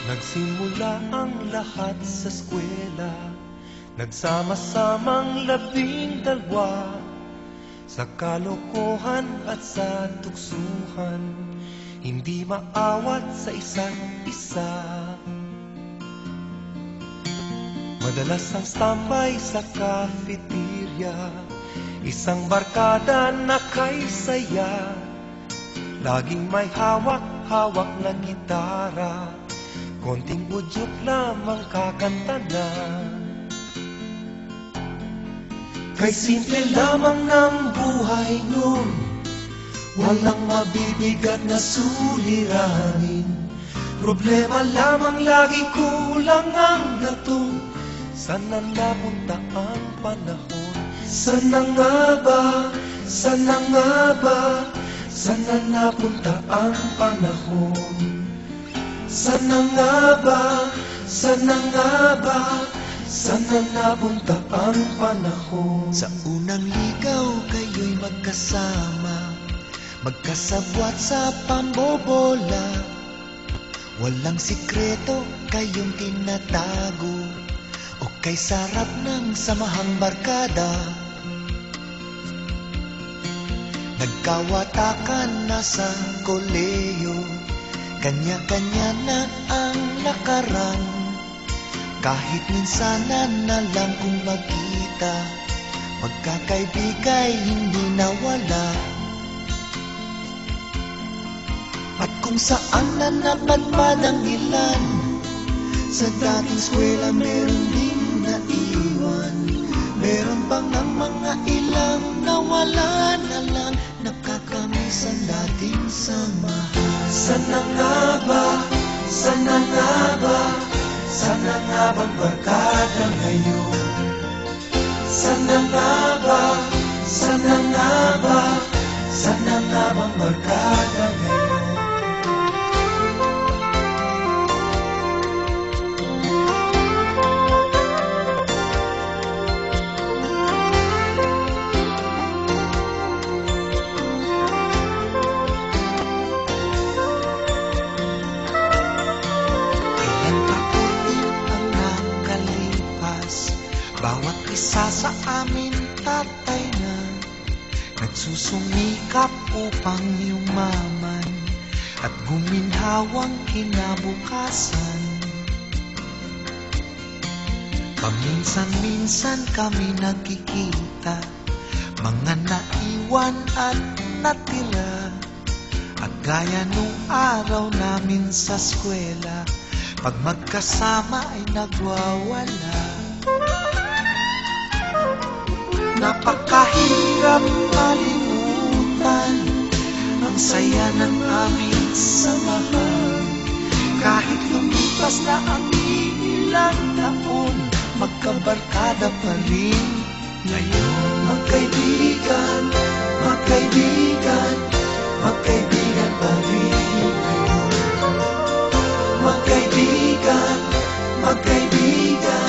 Nagsimula ang lahat sa eskwela, nagsama-samang 12 sa kalokohan at sa tuksuhan, hindi maawat sa isa't isa. Madalas ang standby sa cafeteria, isang barkada na kay saya, laging may hawak-hawak na gitara, konting udyok lamang kakanta na. Kay simple lamang ng buhay nun, walang mabibigat na suliranin. Problema lamang lagi, kulang ang gatong. Sana napunta ang panahon? Sana nga ba? Sana nga ba? Sana napunta ang panahon? Sana nga ba? Sana nga ba? Sana napunta ang panahon? Sa unang ligaw kayo'y magkasama, magkasabwat sa pambobola. Walang sikreto kayong tinatago, o kay sarap ng samahang barkada. Nagkawatakan na sa koleyo, kanya-kanya na ang lakaran. Kahit minsanan na lang kung magkita, magkakaibigay hindi nawala. At kung saan na napadpad ang ilan, sa dating eskwela meron ding naiwan. Meron bang ang mga ilang nawala na lang, nakakamiss ang dating samahan. Sana nga ba? Sana nga ba? Sana nga bang barkada ngayon? Sana nga ba? Sana nga ba? Sana nga bang barkada ngayon? Bawat isa sa amin tatay na nagsusumikap upang yumaman at guminhawang kinabukasan. Paminsan-minsan kami nagkikita, mga naiwan at natira. At gaya nung araw namin sa eskwela, pag magkasama ay nagwawala. Napakahirap malimutan ang saya ng aming samahan. Kahit lumipas na ang ilang taon, magkabarkada pa rin ngayon. Magkaibigan, magkaibigan, magkaibigan pa rin ngayon. Magkaibigan, magkaibigan,